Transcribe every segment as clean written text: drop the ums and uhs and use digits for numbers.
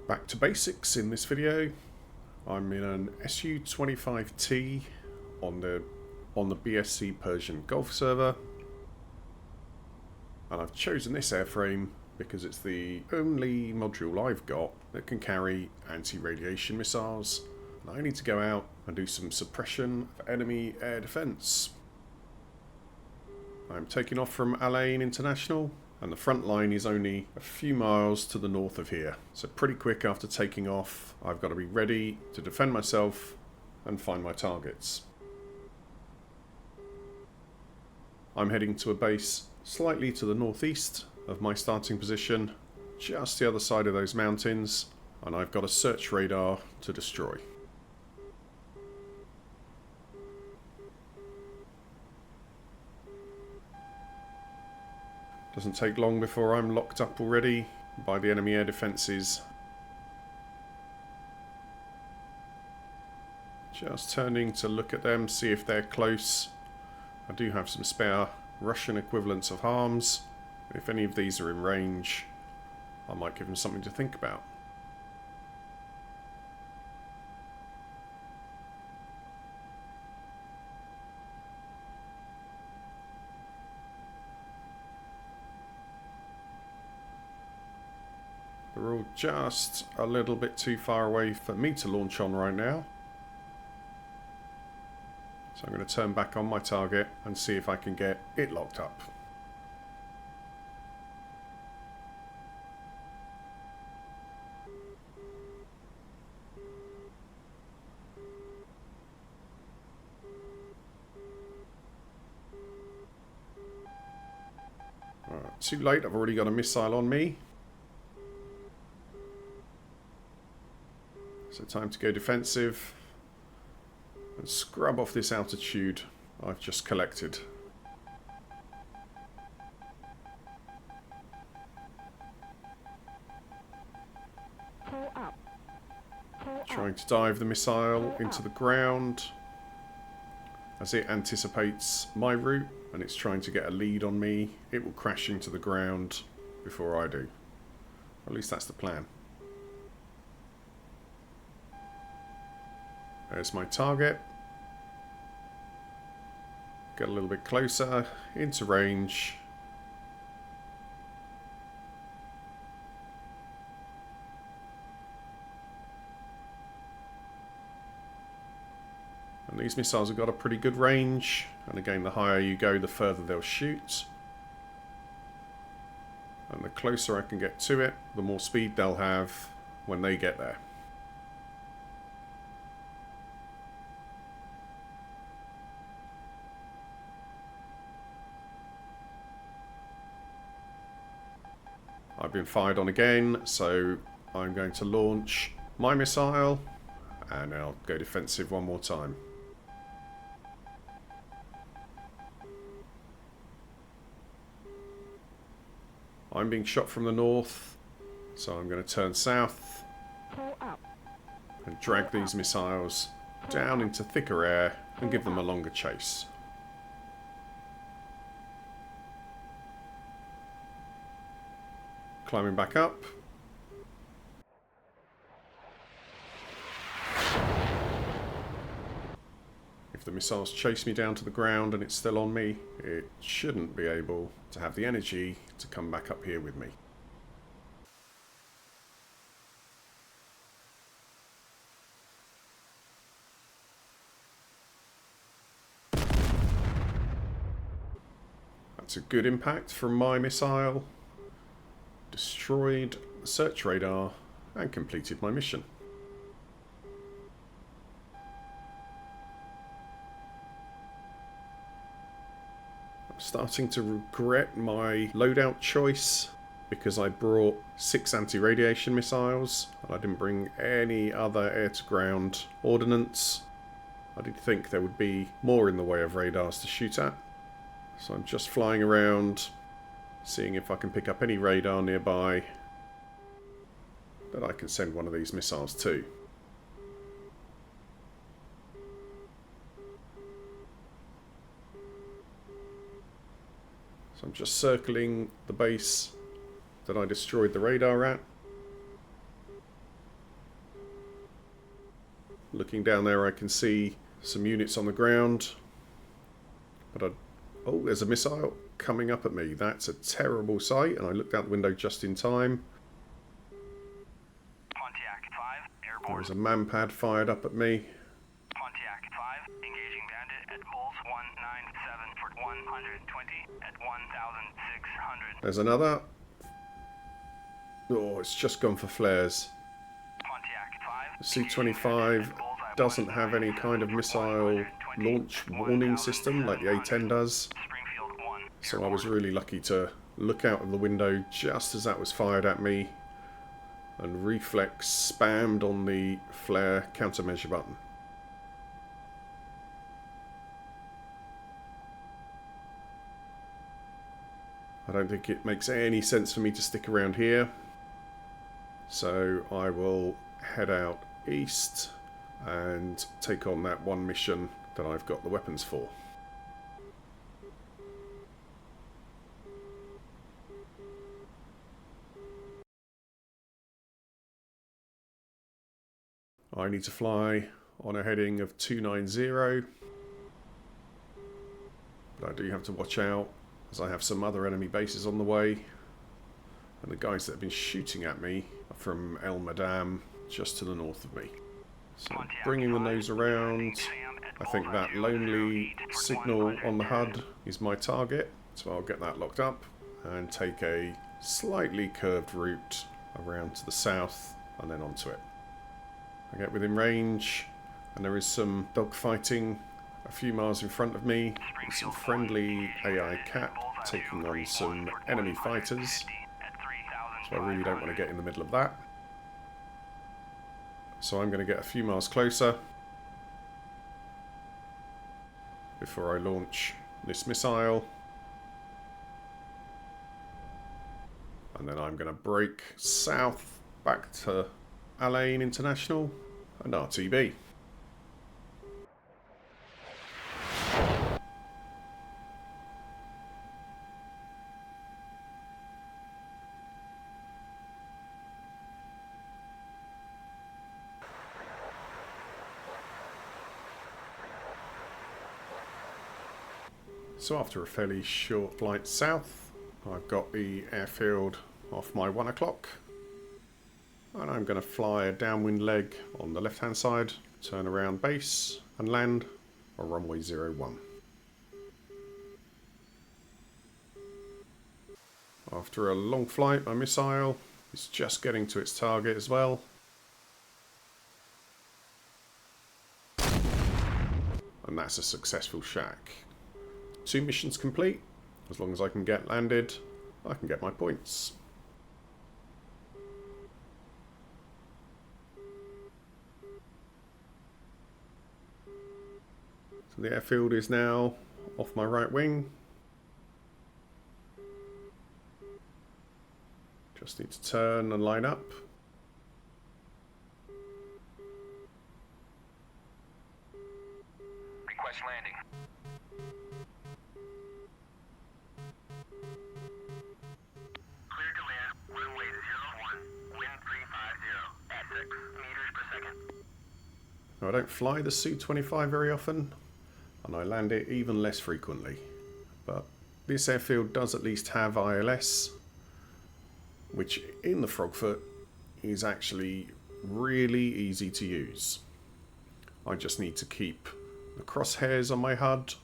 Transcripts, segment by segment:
Back to basics in this video. I'm in an Su-25T on the BSC Persian Gulf server, and I've chosen this airframe because it's the only module I've got that can carry anti-radiation missiles, and I need to go out and do some suppression of enemy air defense. I'm taking off from Al Ain International, and the front line is only a few miles to the north of here. So pretty quick after taking off, I've got to be ready to defend myself and find my targets. I'm heading to a base slightly to the northeast of my starting position, just the other side of those mountains, and I've got a search radar to destroy. Doesn't take long before I'm locked up already by the enemy air defences. Just turning to look at them, see if they're close. I do have some spare Russian equivalents of harms. If any of these are in range, I might give them something to think about. They're all just a little bit too far away for me to launch on right now. So I'm going to turn back on my target and see if I can get it locked up. Too late, I've already got a missile on me. So time to go defensive and scrub off this altitude I've just collected. Trying to dive the missile into the ground as it anticipates my route, and it's trying to get a lead on me. It will crash into the ground before I do. At least that's the plan. There's my target. Get a little bit closer into range. And these missiles have got a pretty good range. And again, the higher you go, the further they'll shoot. And the closer I can get to it, the more speed they'll have when they get there. I've been fired on again, so I'm going to launch my missile and I'll go defensive one more time. I'm being shot from the north, so I'm going to turn south and drag these missiles down into thicker air and give them a longer chase. Climbing back up. If the missiles chase me down to the ground and it's still on me, it shouldn't be able to have the energy to come back up here with me. That's a good impact from my missile. Destroyed the search radar and completed my mission. I'm starting to regret my loadout choice because I brought 6 anti-radiation missiles and I didn't bring any other air-to-ground ordnance. I did think there would be more in the way of radars to shoot at. So I'm just flying around, seeing if I can pick up any radar nearby that I can send one of these missiles to. So I'm just circling the base that I destroyed the radar at. Looking down there I can see some units on the ground. But oh, there's a missile coming up at me. That's a terrible sight, and I looked out the window just in time. Pontiac 5, airborne. There was a man-pad fired up at me. Pontiac 5, engaging bandit at pulse 197 for 120 at 1,600. There's another. Oh, it's just gone for flares. Pontiac 5. The Su-25 doesn't have any kind of missile launch warning system like the A-10 does. So I was really lucky to look out of the window just as that was fired at me and reflex spammed on the flare countermeasure button. I don't think it makes any sense for me to stick around here. So I will head out east and take on that one mission that I've got the weapons for. I need to fly on a heading of 290, but I do have to watch out as I have some other enemy bases on the way, and the guys that have been shooting at me are from El Madam, just to the north of me. So bringing the nose around, I think that lonely signal on the HUD is my target, so I'll get that locked up and take a slightly curved route around to the south and then onto it. I get within range and there is some dogfighting a few miles in front of me, with some friendly AI cap taking on some enemy fighters, so I really don't want to get in the middle of that. So I'm going to get a few miles closer before I launch this missile, and then I'm going to brake south back to Alain International and RTB. So after a fairly short flight south, I've got the airfield off my 1 o'clock, and I'm going to fly a downwind leg on the left hand side, turn around base and land on runway 01. After a long flight, my missile is just getting to its target as well. And that's a successful shack. 2 missions complete. As long as I can get landed, I can get my points. So the airfield is now off my right wing. Just need to turn and line up. Request landing. Clear to land, runway 01, wind 350, at 6 meters per second. Now, I don't fly the Su-25 very often, and I land it even less frequently. But this airfield does at least have ILS, which in the Frogfoot is actually really easy to use. I just need to keep the crosshairs on my HUD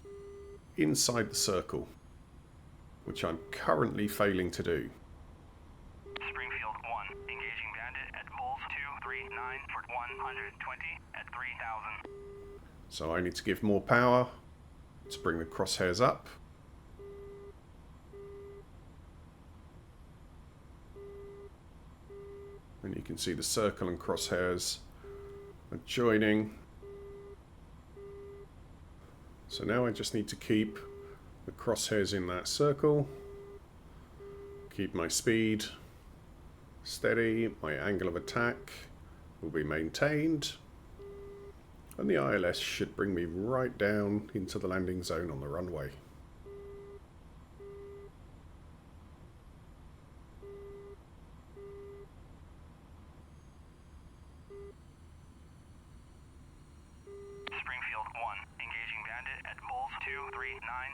inside the circle, which I'm currently failing to do. Springfield 1, engaging bandit at pulse 239 for 120 at 3,000. So I need to give more power to bring the crosshairs up. And you can see the circle and crosshairs are joining. So now I just need to keep the crosshairs in that circle, keep my speed steady, my angle of attack will be maintained, and the ILS should bring me right down into the landing zone on the runway.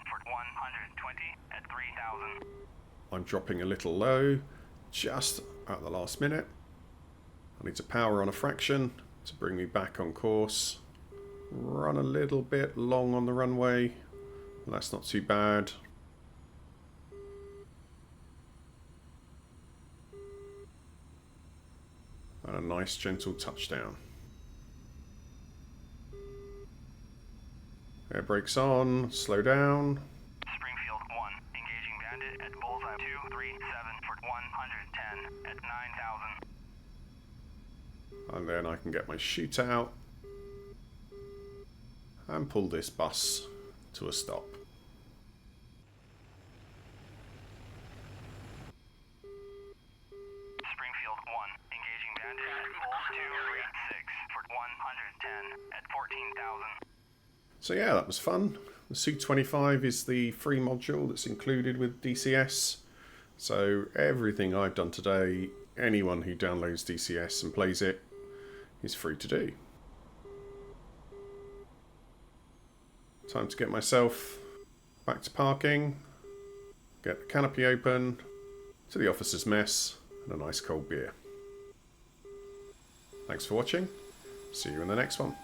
for 120 at 3,000. I'm dropping a little low, just at the last minute. I need to power on a fraction to bring me back on course. Run a little bit long on the runway. That's not too bad. And a nice gentle touchdown. Air brakes on, slow down. Springfield 1, engaging bandit at bullseye 237 for 110 at 9,000. And then I can get my chute out and pull this bus to a stop. Springfield 1, engaging bandit at bull 236 for 110 at 14,000. So yeah, that was fun. The Su-25 is the free module that's included with DCS. So everything I've done today, anyone who downloads DCS and plays it is free to do. Time to get myself back to parking, get the canopy open, to the officer's mess, and a nice cold beer. Thanks for watching. See you in the next one.